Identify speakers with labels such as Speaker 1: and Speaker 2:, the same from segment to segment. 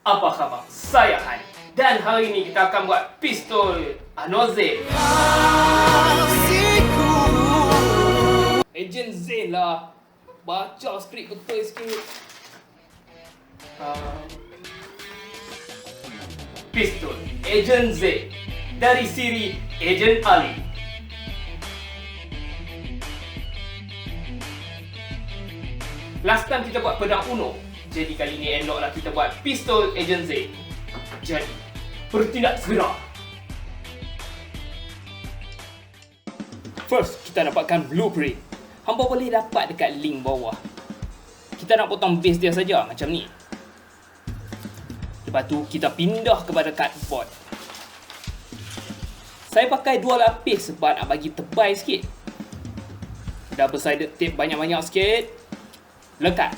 Speaker 1: Apa khabar? Saya Han. Dan hari ini kita akan buat pistol Zain. Ejen Zain lah. Baca skrip betul sikit. Pistol Ejen Zain dari siri Ejen Ali. Last time kita buat pedang Uno. Jadi kali ni eloklah kita buat pistol Ejen Zain. Jadi, bertindak segera. First, kita dapatkan blueprint. Hamba boleh dapat dekat link bawah. Kita nak potong base dia saja macam ni. Lepas tu, kita pindah kepada cardboard. Saya pakai 2 lapis sebab nak bagi tebal sikit. Double sided tape banyak-banyak sikit. Lekat.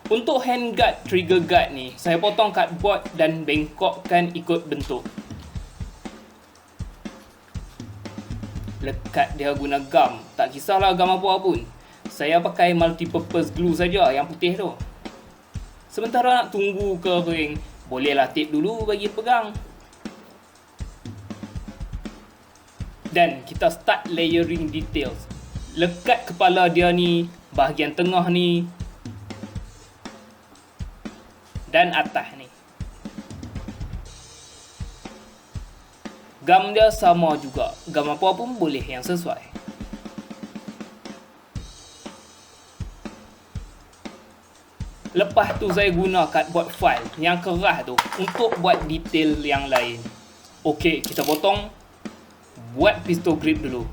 Speaker 1: Untuk handguard, trigger guard ni, saya potong cardboard dan bengkokkan ikut bentuk. Lekat dia guna gam. Tak kisahlah gam apa pun. Saya pakai multi-purpose glue saja yang putih tu. Sementara nak tunggu kering, bolehlah tape dulu bagi pegang. Dan kita start layering details. Lekat kepala dia ni, bahagian tengah ni, dan atas ni. Gam dia sama juga. Gam apa pun boleh yang sesuai. Lepas tu saya guna cardboard file yang keras tu untuk buat detail yang lain. Okey, kita potong. Buat pistol grip dulu.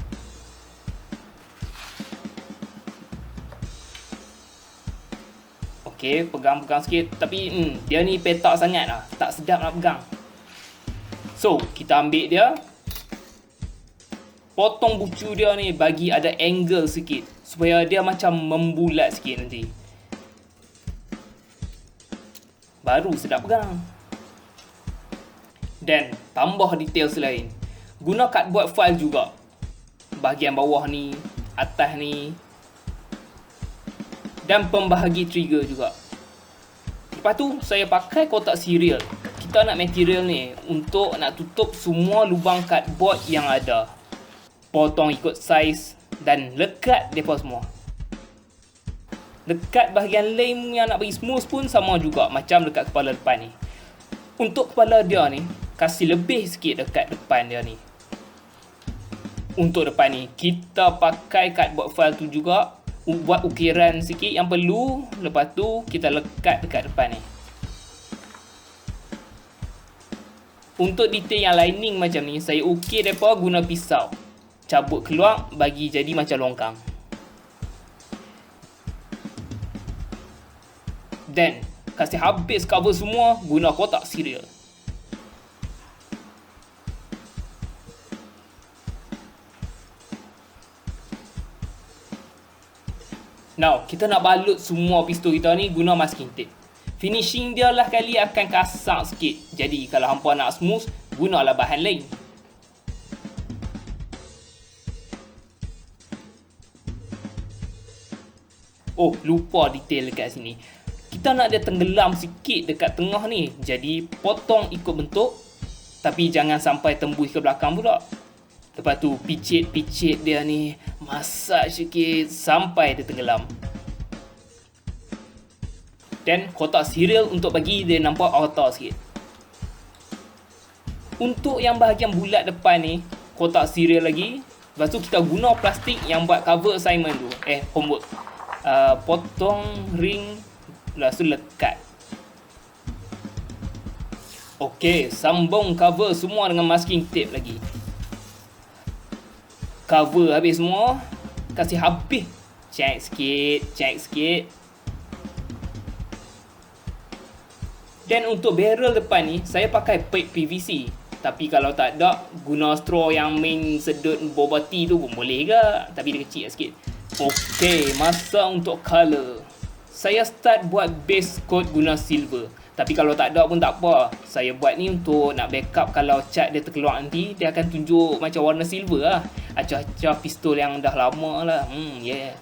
Speaker 1: Okey, pegang-pegang sikit. Tapi dia ni petak sangat lah. Tak sedap nak pegang. So, kita ambil dia. Potong bucu dia ni bagi ada angle sikit. Supaya dia macam membulat sikit nanti. Baru sedap pegang. Dan tambah detail selain. Guna cardboard file juga. Bahagian bawah ni, atas ni. Dan pembahagi trigger juga. Lepas tu saya pakai kotak serial. Kita nak material ni untuk nak tutup semua lubang cardboard yang ada. Potong ikut saiz dan lekat depa semua. Dekat bahagian lem yang nak bagi smooth pun sama juga macam dekat kepala depan ni. Untuk kepala dia ni, kasih lebih sikit dekat depan dia ni. Untuk depan ni, kita pakai cardboard file tu juga. Buat ukiran sikit yang perlu. Lepas tu kita lekat dekat depan ni. Untuk detail yang lining macam ni, saya ukir mereka guna pisau. Cabut keluar bagi jadi macam longkang. Dan kasih habis cover semua guna kotak serial. Now, kita nak balut semua pistol kita ni guna masking tape. Finishing dia lah kali akan kasar sikit. Jadi, kalau hampa nak smooth, gunalah bahan lain. Oh, lupa detail dekat sini. Kita nak dia tenggelam sikit dekat tengah ni. Jadi, potong ikut bentuk. Tapi jangan sampai tembus ke belakang pula. Lepas tu picit-picit dia ni masak sikit sampai dia tenggelam. Dan kotak serial untuk bagi dia nampak rata sikit. Untuk yang bahagian bulat depan ni, kotak serial lagi. Lepas tu kita guna plastik yang buat cover assignment tu. Homework. Potong ring. Lepas tu lekat. Okey, sambung cover semua dengan masking tape lagi. Cover habis semua. Kasih habis. Check sikit. Dan untuk barrel depan ni, saya pakai pipe PVC. Tapi kalau tak ada, guna straw yang main sedut boba tea tu pun boleh ke. Tapi dia kecil sikit. Okey, masa untuk color. Saya start buat base coat guna silver. Tapi kalau tak ada pun tak apa. Saya buat ni untuk nak backup kalau cat dia terkeluar nanti, dia akan tunjuk macam warna silver lah. Acah-acah pistol yang dah lama lah.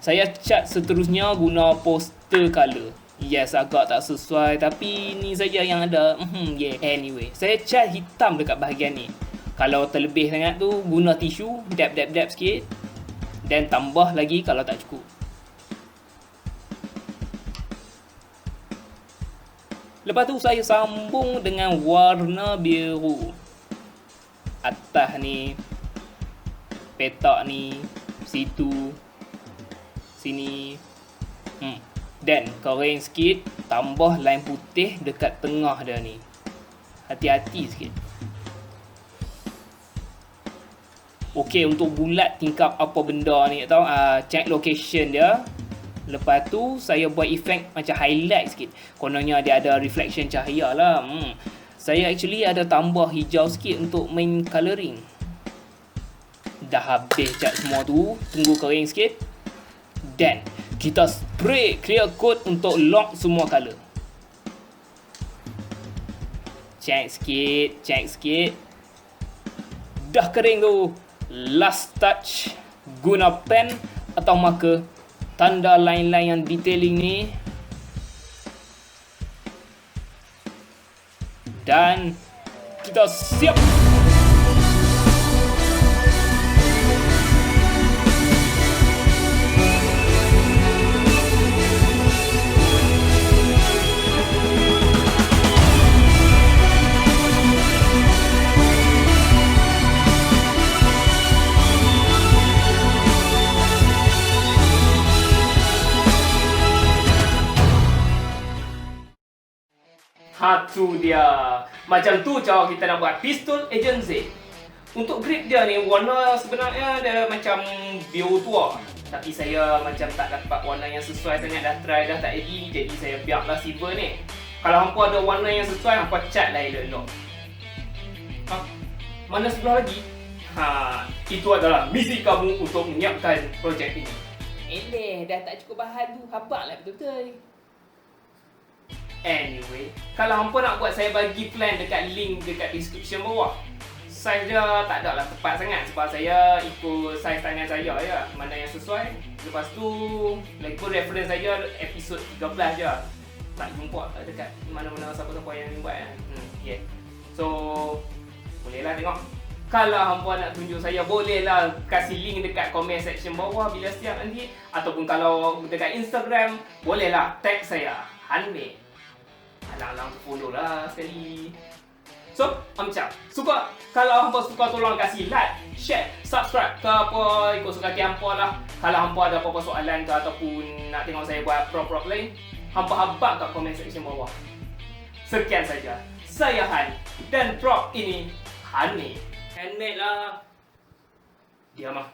Speaker 1: Saya cat seterusnya guna poster color. Yes, agak tak sesuai, tapi ni saja yang ada. Yeah. Anyway, saya cat hitam dekat bahagian ni. Kalau terlebih sangat tu, guna tisu, dab sikit. Dan tambah lagi kalau tak cukup. Lepas tu saya sambung dengan warna biru. Atas ni, petak ni, situ, sini. Dan kering sikit, tambah line putih dekat tengah dia ni. Hati-hati sikit. Okey, untuk bulat tingkap apa benda ni, tahu, check location dia. Lepas tu saya buat efek macam highlight sikit. Kononnya dia ada reflection cahaya lah. Saya actually ada tambah hijau sikit untuk main colouring. Dah habis cat semua tu, tunggu kering sikit. Dan kita spray clear coat untuk lock semua colour. Check sikit. Dah kering tu. Last touch, guna pen atau marker, tanda line-line yang detailing ni. Dan kita siap. Tu dia. Macam tu cara kita nak buat pistol Ejen Zain. Untuk grip dia ni, warna sebenarnya dia macam biru tua. Tapi saya macam tak dapat warna yang sesuai sangat, dah try dah tak jadi. Jadi saya biarlah silver ni. Kalau hampa ada warna yang sesuai, hampa cat lah elok-elok. Mana sebelah lagi? Itu adalah misi kamu untuk menyiapkan projek ini. Dah tak cukup bahan tu, habaklah betul-betul. Anyway, kalau hampa nak buat, saya bagi plan dekat link dekat description bawah. Saiz dia tak ada lah tepat sangat sebab saya ikut saiz tangan saya je, mana yang sesuai. Lepas tu, lagi pun reference saya episod 13 je. Tak jumpa dekat mana-mana siapa-siapa yang buat. Yeah. So, bolehlah tengok. Kalau hampa nak tunjuk saya, bolehlah kasih link dekat comment section bawah bila siap nanti. Ataupun kalau dekat Instagram, bolehlah tag saya, Han-Mad. Alang-alang follow lah sekali. So, macam suka, kalau hampa suka tolong kasih like, share, subscribe ke apa, ikut suka hati hampa lah. Kalau hampa ada apa-apa soalan ke ataupun nak tengok saya buat prop-prop lain, hampa habak kat comment section bawah. Sekian saja. Saya Han, dan prop ini Han-Mad. Han-Mad lah. Diam lah.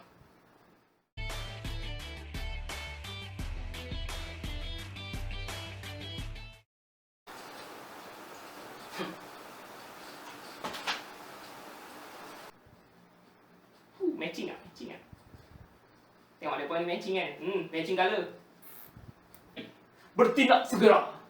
Speaker 1: Matching tak? Tengok mereka ni matching kan? Matching colour. Bertindak segera!